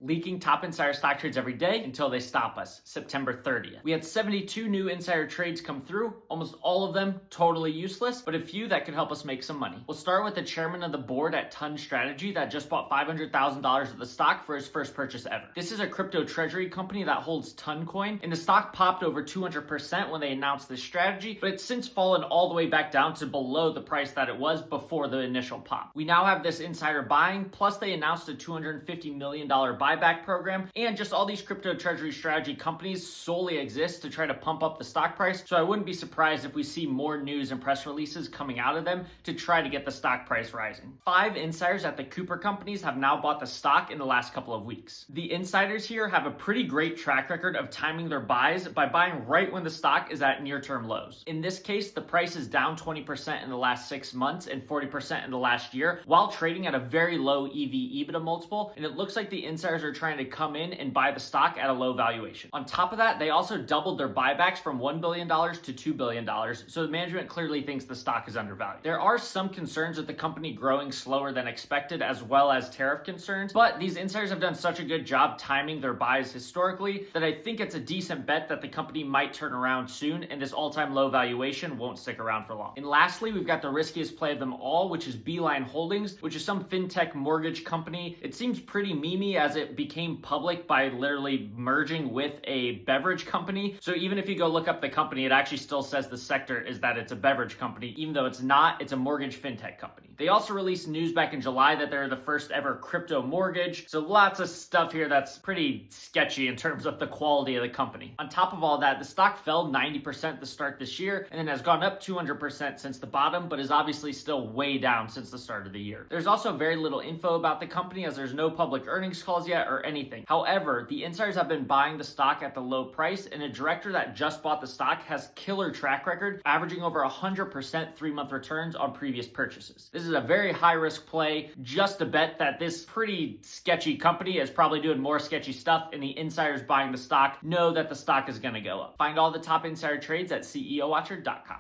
leaking top insider stock trades every day until they stop us, September 30th. We had 72 new insider trades come through, almost all of them totally useless, but a few that could help us make some money. We'll start with the chairman of the board at Ton Strategy that just bought $500,000 of the stock for his first purchase ever. This is a crypto treasury company that holds Toncoin, and the stock popped over 200% when they announced this strategy, but it's since fallen all the way back down to below the price that it was before the initial pop. We now have this insider buying, plus they announced a $250 million buyback program, and just all these crypto treasury strategy companies solely exist to try to pump up the stock price, so I wouldn't be surprised if we see more news and press releases coming out of them to try to get the stock price rising. 5 insiders at the Cooper companies have now bought the stock in the last couple of weeks. The insiders here have a pretty great track record of timing their buys by buying right when the stock is at near-term lows. In this case, the price is down 20% in the last 6 months and 40% in the last year, while trading at a very low EV/EBITDA multiple, and it looks like the insiders are trying to come in and buy the stock at a low valuation. On top of that, they also doubled their buybacks from $1 billion to $2 billion, so the management clearly thinks the stock is undervalued. There are some concerns with the company growing slower than expected, as well as tariff concerns, but these insiders have done such a good job timing their buys historically that I think it's a decent bet that the company might turn around soon, and this all-time low valuation won't stick around for long. And lastly, we've got the riskiest play of them all, which is Beeline Holdings, which is some fintech mortgage company. It seems pretty memey as it became public by literally merging with a beverage company. So even if you go look up the company, it actually still says the sector is that it's a beverage company, even though it's not, it's a mortgage fintech company. They also released news back in July that they're the first ever crypto mortgage. So lots of stuff here that's pretty sketchy in terms of the quality of the company. On top of all that, the stock fell 90% to start this year and then has gone up 200% since the bottom, but is obviously still way down since the start of the year. There's also very little info about the company as there's no public earnings calls yet or anything. However, the insiders have been buying the stock at the low price, and a director that just bought the stock has killer track record, averaging over 100% 3-month returns on previous purchases. This is a very high risk play, just a bet that this pretty sketchy company is probably doing more sketchy stuff, and the insiders buying the stock know that the stock is going to go up. Find all the top insider trades at CEOWatcher.com.